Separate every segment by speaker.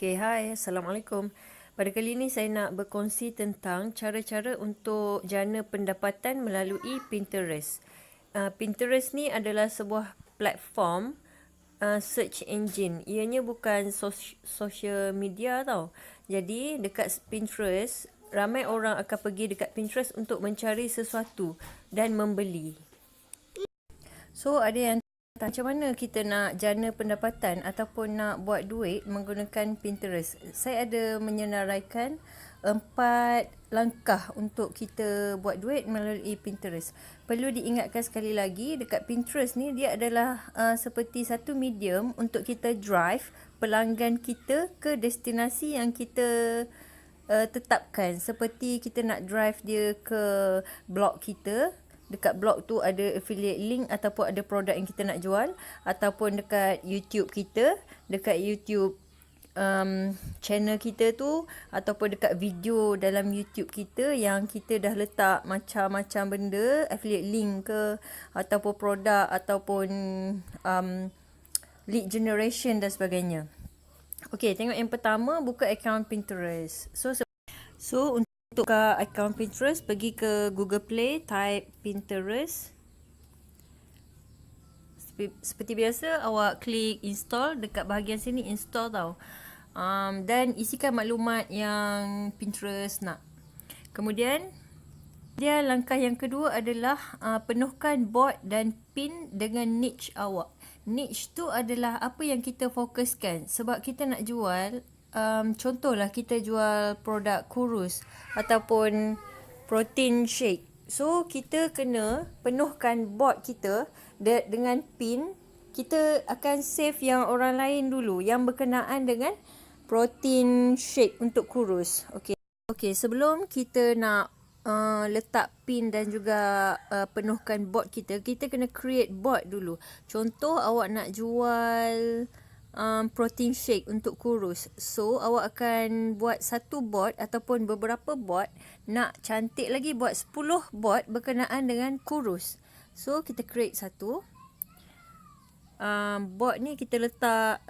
Speaker 1: Okay, hai, Assalamualaikum. Pada kali ini saya nak berkongsi tentang cara-cara untuk jana pendapatan melalui Pinterest. Pinterest ni adalah sebuah platform search engine. Ianya bukan social media tau. Jadi dekat Pinterest, ramai orang akan pergi dekat Pinterest untuk mencari sesuatu dan membeli. So ada yang macam mana kita nak jana pendapatan ataupun nak buat duit menggunakan Pinterest. Saya ada menyenaraikan 4 langkah untuk kita buat duit melalui Pinterest. Perlu diingatkan sekali lagi, dekat Pinterest ni dia adalah seperti satu medium untuk kita drive pelanggan kita ke destinasi yang kita tetapkan. Seperti kita nak drive dia ke blog kita. Dekat blog tu ada affiliate link ataupun ada produk yang kita nak jual, ataupun dekat YouTube kita, dekat YouTube channel kita tu, ataupun dekat video dalam YouTube kita yang kita dah letak macam-macam benda, affiliate link ke, ataupun produk, ataupun lead generation dan sebagainya. Okey, tengok yang pertama, buka akaun Pinterest. So untuk buka akaun Pinterest, pergi ke Google Play, type Pinterest. Seperti biasa, awak klik install. Dekat bahagian sini install tau. Dan isikan maklumat yang Pinterest nak. Kemudian dia langkah yang kedua adalah penuhkan bot dan pin dengan niche awak. Niche tu adalah apa yang kita fokuskan. Sebab kita nak jual, contohlah kita jual produk kurus ataupun protein shake. So kita kena penuhkan bot kita dengan pin. Kita akan save yang orang lain dulu yang berkenaan dengan protein shake untuk kurus. Okey, sebelum kita nak letak pin dan juga penuhkan bot kita kena create bot dulu. Contoh awak nak jual protein shake untuk kurus. So awak akan buat satu bot ataupun beberapa bot. Nak cantik lagi, buat 10 bot berkenaan dengan kurus. So kita create satu bot ni, kita letak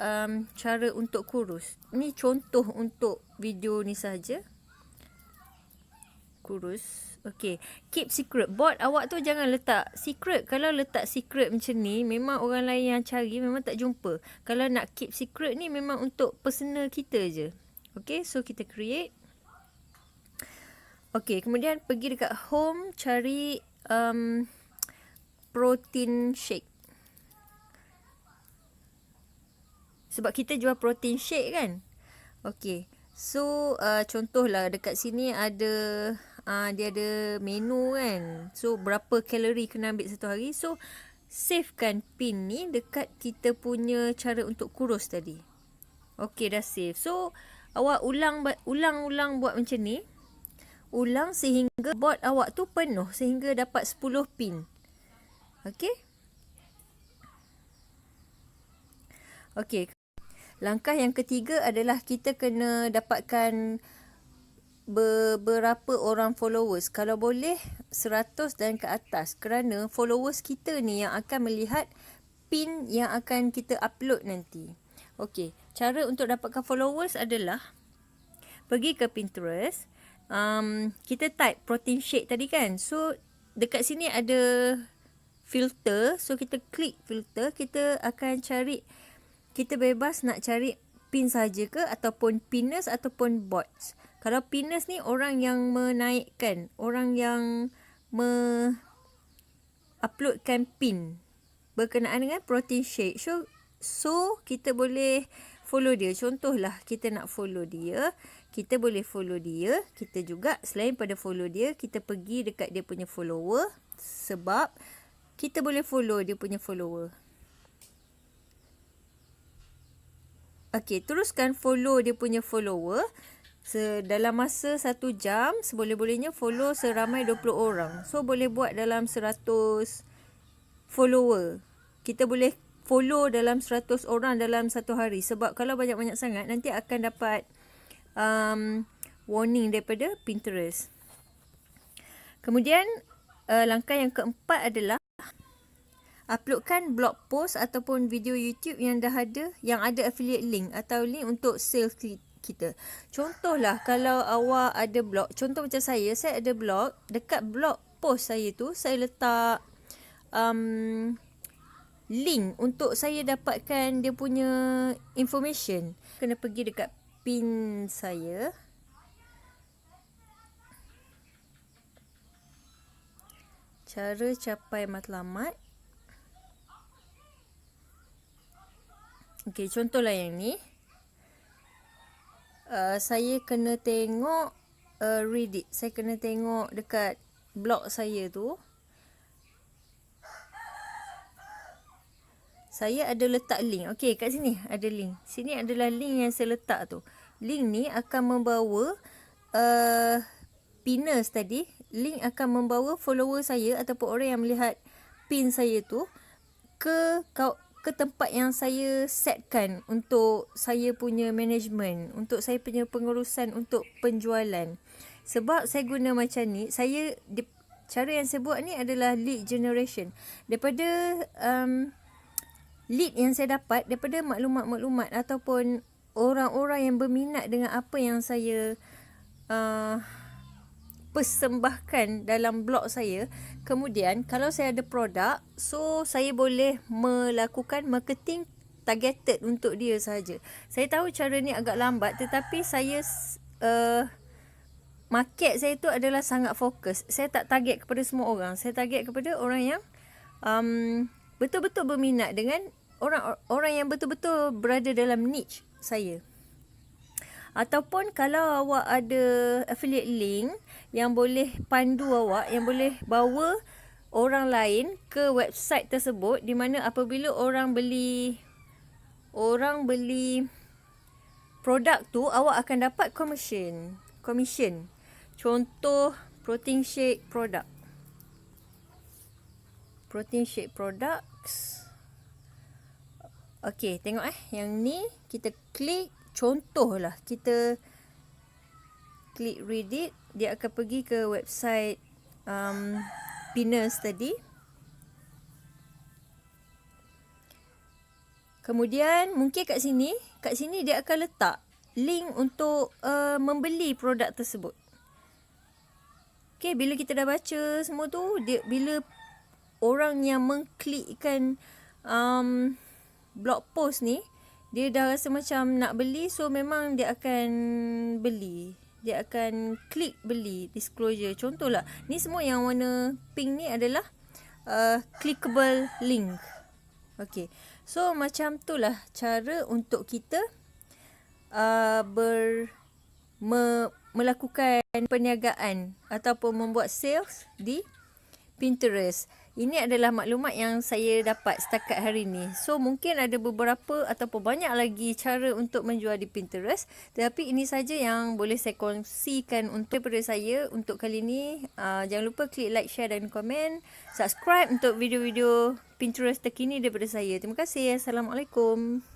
Speaker 1: cara untuk kurus. Ni contoh untuk video ni saja. Kurus. Okey, keep secret. Bot awak tu jangan letak secret. Kalau letak secret macam ni, memang orang lain yang cari memang tak jumpa. Kalau nak keep secret ni memang untuk personal kita je. Okey, so kita create. Okey, kemudian pergi dekat home, cari protein shake. Sebab kita jual protein shake kan. Okey, so contohlah dekat sini ada dia ada menu kan. So berapa kalori kena ambil satu hari. So savekan pin ni dekat kita punya cara untuk kurus tadi. Okey, dah save. So awak ulang buat macam ni. Ulang sehingga bot awak tu penuh, sehingga dapat 10 pin. Okey. Okey. Langkah yang ketiga adalah kita kena dapatkan beberapa orang followers. Kalau boleh 100 dan ke atas. Kerana followers kita ni yang akan melihat pin yang akan kita upload nanti. Okey, cara untuk dapatkan followers adalah pergi ke Pinterest. Kita type protein shake tadi kan. So dekat sini ada filter. So kita klik filter. Kita akan cari, kita bebas nak cari pin saja ke ataupun pinners ataupun bots. Kalau pinners ni orang yang menaikkan, orang yang uploadkan pin berkenaan dengan protein shake. So kita boleh follow dia. Contohlah kita nak follow dia, kita boleh follow dia. Kita juga selain pada follow dia, kita pergi dekat dia punya follower. Sebab kita boleh follow dia punya follower. Okey, teruskan follow dia punya follower. Dalam masa 1 jam, seboleh-bolehnya follow seramai 20 orang. So boleh buat dalam 100 follower. Kita boleh follow dalam 100 orang dalam satu hari. Sebab kalau banyak-banyak sangat, nanti akan dapat warning daripada Pinterest. Kemudian langkah yang keempat adalah
Speaker 2: uploadkan blog post ataupun video YouTube yang ada affiliate link atau link untuk sales kita. Contohlah kalau awak ada blog, contoh macam saya ada blog, dekat blog post saya tu saya letak link untuk saya dapatkan dia punya information. Kena pergi dekat pin saya. Cara capai matlamat. Okey, contohlah yang ni. Saya kena tengok read it. Saya kena tengok dekat blog saya tu. Saya ada letak link. Okey, kat sini ada link. Sini adalah link yang saya letak tu. Link ni akan membawa pinners tadi. Link akan membawa follower saya ataupun orang yang melihat pin saya tu ke tempat yang saya setkan untuk saya punya management, untuk saya punya pengurusan untuk penjualan. Sebab saya guna macam ni, cara yang saya buat ni adalah lead generation. Daripada lead yang saya dapat, daripada maklumat-maklumat ataupun orang-orang yang berminat dengan apa yang saya persembahkan dalam blog saya. Kemudian kalau saya ada produk, so saya boleh melakukan marketing targeted untuk dia sahaja. Saya tahu cara ni agak lambat, tetapi saya market saya tu adalah sangat fokus. Saya tak target kepada semua orang. Saya target kepada orang yang betul-betul berminat dengan orang yang betul-betul berada dalam niche saya. Ataupun kalau awak ada affiliate link yang boleh pandu awak, yang boleh bawa orang lain ke website tersebut, di mana apabila orang beli produk tu, awak akan dapat commission. Contoh protein shake product. Protein shake products. Okey, tengok yang ni kita klik. Contohlah kita klik read it, dia akan pergi ke website pinners tadi. Kemudian mungkin kat sini dia akan letak link untuk membeli produk tersebut. Okey, bila kita dah baca semua tu, bila orang yang mengklikkan blog post ni, dia dah rasa macam nak beli, so memang dia akan beli. Dia akan klik beli, disclosure. Contohlah, ni semua yang warna pink ni adalah clickable link. Okay, so macam tu lah cara untuk kita melakukan perniagaan ataupun membuat sales di Pinterest. Ini adalah maklumat yang saya dapat setakat hari ini. So mungkin ada beberapa ataupun banyak lagi cara untuk menjual di Pinterest. Tetapi ini saja yang boleh saya kongsikan daripada saya untuk kali ini. Jangan lupa klik like, share dan komen. Subscribe untuk video-video Pinterest terkini daripada saya. Terima kasih. Assalamualaikum.